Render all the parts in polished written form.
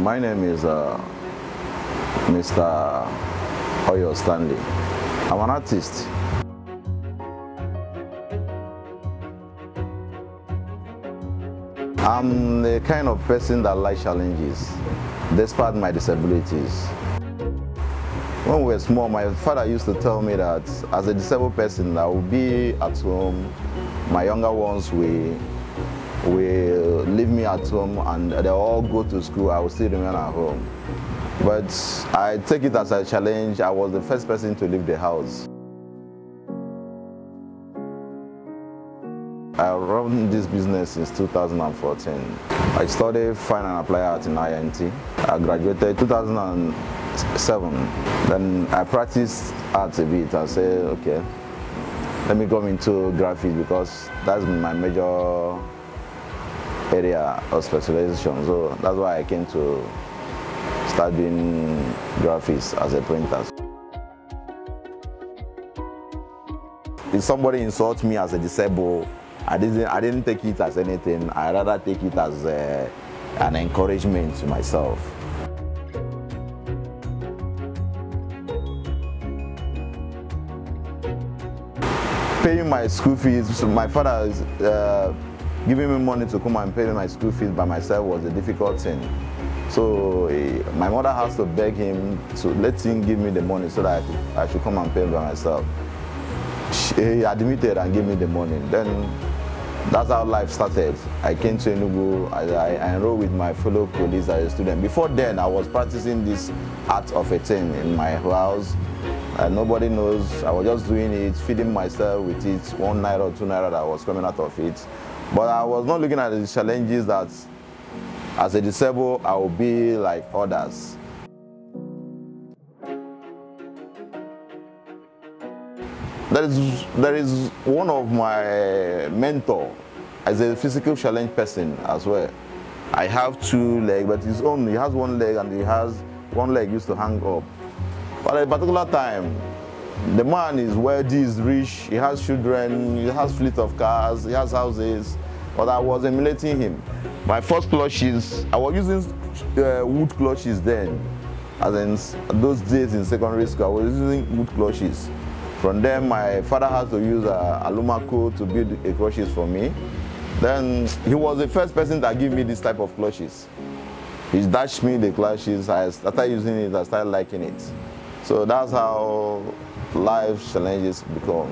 My name is Mr. Oyor Stanley. I'm an artist. I'm the kind of person that likes challenges, despite my disabilities. When we were small, my father used to tell me that as a disabled person, I will be at home. My younger ones will leave me at home and they'll all go to school. I will still remain at home. But I take it as a challenge. I was the first person to leave the house. I run this business since 2014. I studied Fine and Applied Art in INT. I graduated 2007. Then I practiced art a bit. I said, okay, let me go into graphics because that's my major area of specialization. So that's why I came to start doing graphics as a printer. If somebody insults me as a disabled, I didn't take it as anything. I rather take it as an encouragement to myself. Paying my school fees, my father is giving me money to come and pay my school fees by myself was a difficult thing. So my mother has to beg him to let him give me the money so that I should come and pay by myself. He admitted and gave me the money. Then that's how life started. I came to Enugu. I enrolled with my fellow colleagues as a student. Before then, I was practicing this art of a thing in my house. Nobody knows. I was just doing it, feeding myself with it. 1 naira or 2 naira that was coming out of it. But I was not looking at the challenges that, as a disabled, I will be like others. There is one of my mentor as a physical challenge person as well. I have 2 legs, but he has 1 leg and he has 1 leg used to hang up. But at a particular time, the man is wealthy, is rich, he has children, he has fleet of cars, he has houses, but I was emulating him. My first clutches, I was using wood clutches then. As in those days in secondary school, I was using wood clutches. From then, my father had to use Alumaco to build a clutches for me. Then he was the first person that gave me this type of clutches. He dashed me the clutches. I started using it. I started liking it. So that's how life challenges become.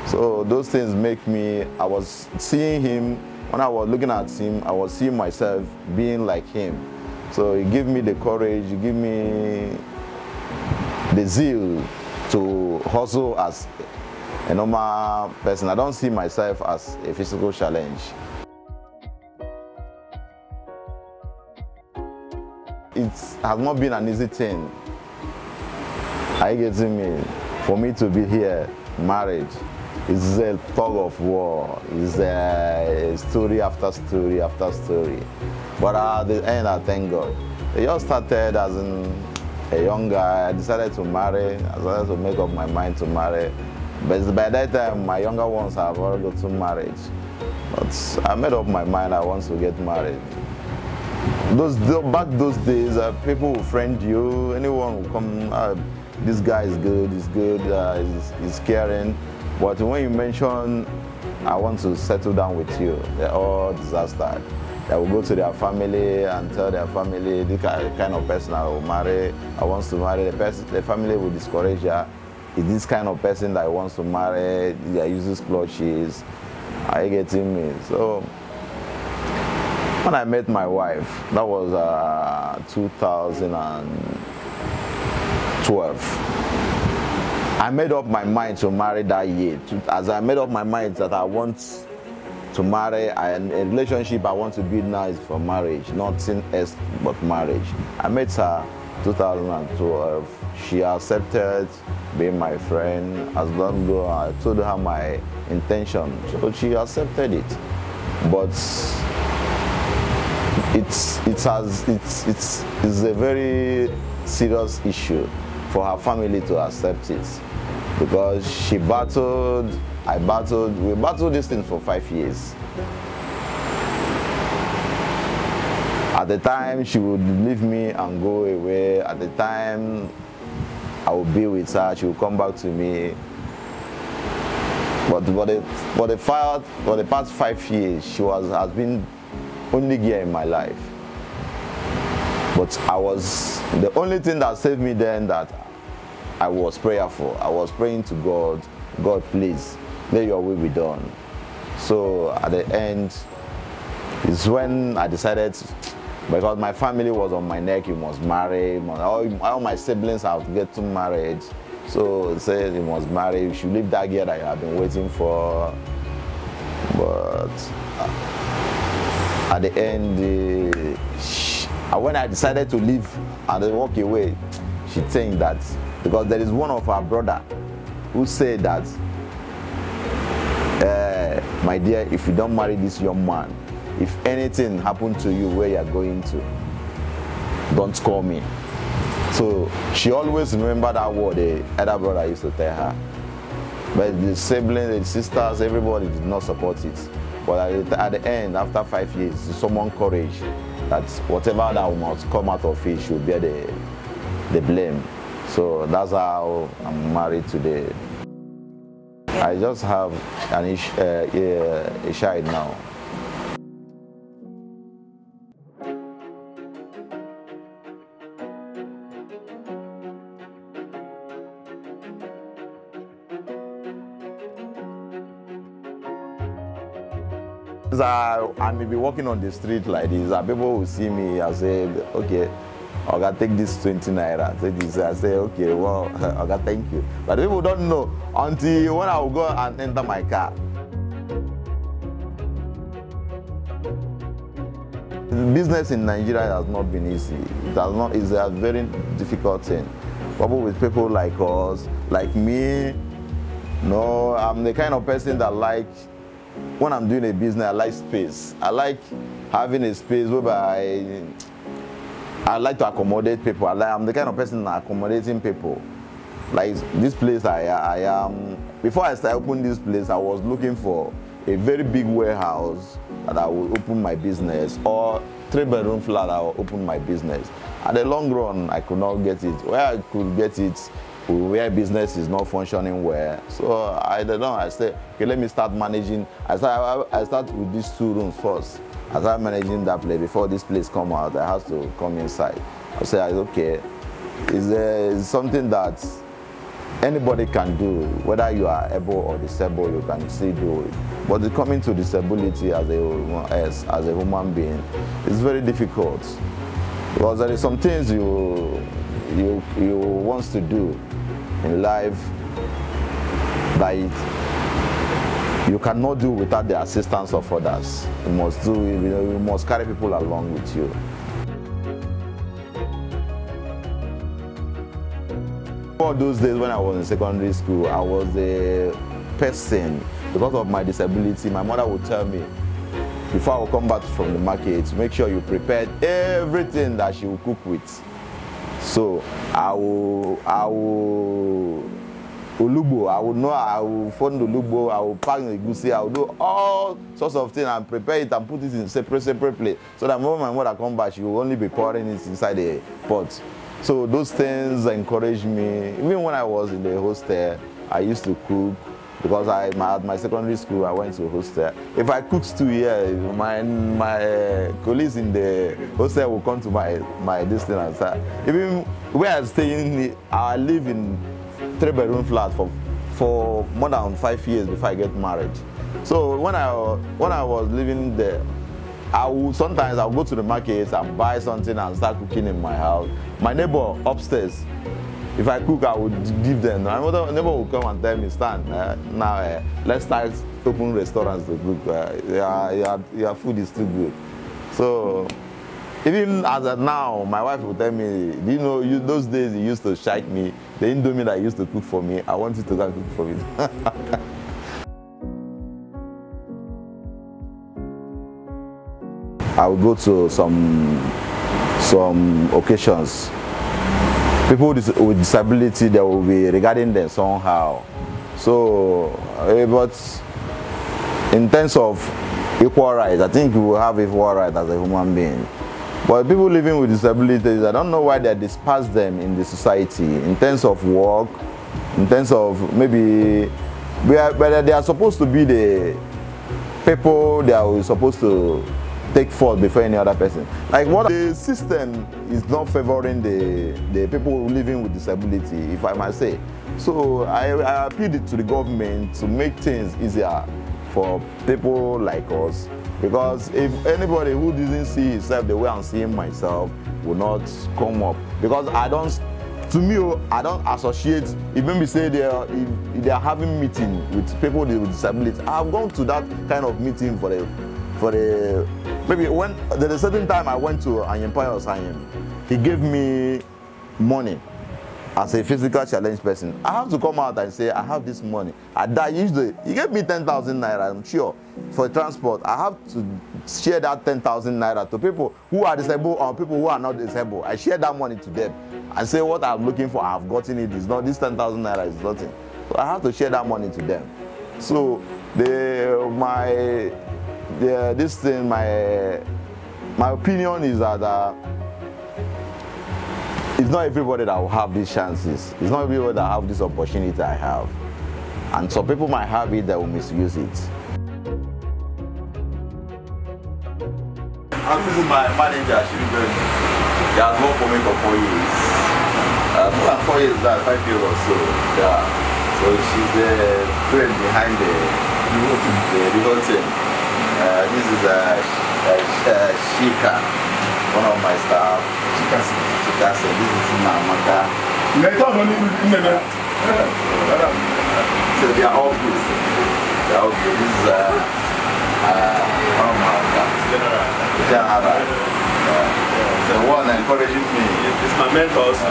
So those things make me. I was seeing him when I was looking at him. I was seeing myself being like him. So he gave me the courage. He gave me the zeal to hustle as a normal person. I don't see myself as a physical challenge. It has not been an easy thing. I get me. For me to be here, married, it's a tug of war. It's a story after story after story. But at the end, I thank God. It just started as a young guy. I decided to marry. I decided to make up my mind to marry. But by that time, my younger ones have already gotten married. But I made up my mind I want to get married. Back those days, people will friend you. Anyone will come, this guy is good, he's caring. But when you mention, I want to settle down with you, they're all disaster. They will go to their family and tell their family, this kind of person I will marry, I want to marry. The family will discourage her. Is this kind of person that wants to marry, that uses clutches. Are you getting me? So, when I met my wife, that was 2012. I made up my mind to marry that year. As I made up my mind that I want to marry, and a relationship I want to build now is for marriage, nothing else but marriage. I met her 2012. She accepted being my friend as long as I told her my intention. So she accepted it. But it's a very serious issue for her family to accept it, because she battled, we battled this thing for 5 years. At the time, she would leave me and go away. At the time, I would be with her. She would come back to me. But for the past 5 years, she has been only gear in my life. But the only thing that saved me then, that I was prayerful. I was praying to God, God, please, let your will be done. So at the end is when I decided, because my family was on my neck, you must marry. All my siblings have to get married. So they said you must marry, you should leave that girl that you have been waiting for. But at the end, when I decided to leave and walk away, she think that, because there is one of her brother who said that, my dear, if you don't marry this young man, if anything happened to you where you are going to, don't call me. So she always remembered that word the elder brother used to tell her. But the siblings, the sisters, everybody did not support it. But at the end, after 5 years, someone courage that whatever that must come out of it should bear the blame. So that's how I'm married today. I just have a child now. I may be walking on the street like this, and people will see me and say, okay, I gotta take this 20 naira. I say, okay, well, I gotta thank you. But people don't know until when I will go and enter my car. Business in Nigeria has not been easy. It's a very difficult thing. Probably with people like us, like me, no, I'm the kind of person that when I'm doing a business, I like space. I like having a space whereby I like to accommodate people. I'm the kind of person accommodating people. Like this place I am, before I started opening this place, I was looking for a very big warehouse that I would open my business, or 3-bedroom flat I would open my business. At the long run, I could not get it. Where I could get it, where business is not functioning well. So I don't know, I said, okay, let me start managing. I start with these 2 rooms first. I started managing that place. Before this place come out, I have to come inside. I said, okay, it's something that anybody can do, whether you are able or disabled, you can still do it. But coming to disability as a human being, it's very difficult, because there is some things you want to do in life that you cannot do without the assistance of others. You must do it, you must carry people along with you. For those days when I was in secondary school, I was a person, because of my disability, my mother would tell me, before I would come back from the market, make sure you prepared everything that she will cook with. So I will phone the lubo, I will pack the goosey, I will do all sorts of things and prepare it and put it in separate plate. So that when my mother comes back, she will only be pouring it inside the pot. So those things encouraged me. Even when I was in the hostel, I used to cook, because at my secondary school, I went to a hostel. If I cook stew here, my colleagues in the hostel will come to my distance and say, even where I stay, I live in 3-bedroom flat for more than 5 years before I get married. So when I was living there, sometimes I'll go to the market and buy something and start cooking in my house. My neighbor upstairs, if I cook, I would give them. My neighbor will come and tell me, Stan, now let's start open restaurants to cook. Your food is too good. So even as of now, my wife will tell me, do you know, those days you used to shake me, the indomie that you used to cook for me, I want you to go and cook for me. I will go to some occasions. People with disability, they will be regarding them somehow. So, but in terms of equal rights, I think we will have equal rights as a human being. But people living with disabilities, I don't know why they disperse them in the society in terms of work, in terms of maybe whether they are supposed to be the people they are supposed to take forth before any other person. Like what the system is not favoring the people living with disability, if I might say. So I appealed to the government to make things easier for people like us. Because if anybody who doesn't see himself the way I'm seeing myself will not come up. Because I don't associate, if maybe say they are having meeting with people with disabilities. I've gone to that kind of meeting for the maybe when there's a certain time I went to an empire signing, he gave me money as a physical challenged person. I have to come out and say I have this money. He gave me 10,000 naira, I'm sure, for transport. I have to share that 10,000 naira to people who are disabled or people who are not disabled. I share that money to them and say what I'm looking for, I've gotten it. It's not, this 10,000 naira is nothing. So I have to share that money to them. So my opinion is that it's not everybody that will have these chances. It's not everybody that have this opportunity I have. And some people might have it that will misuse it. I'm using my manager, she has worked for me for 4 years. More than 4 years, that's 5 years or so. Yeah. So she's the brain behind the whole thing. This is Shika, one of my staff. Shika said, this is Mamaka. So they are all good. They are all good. This is one of my General. The one encouraging me. It's my mentor also.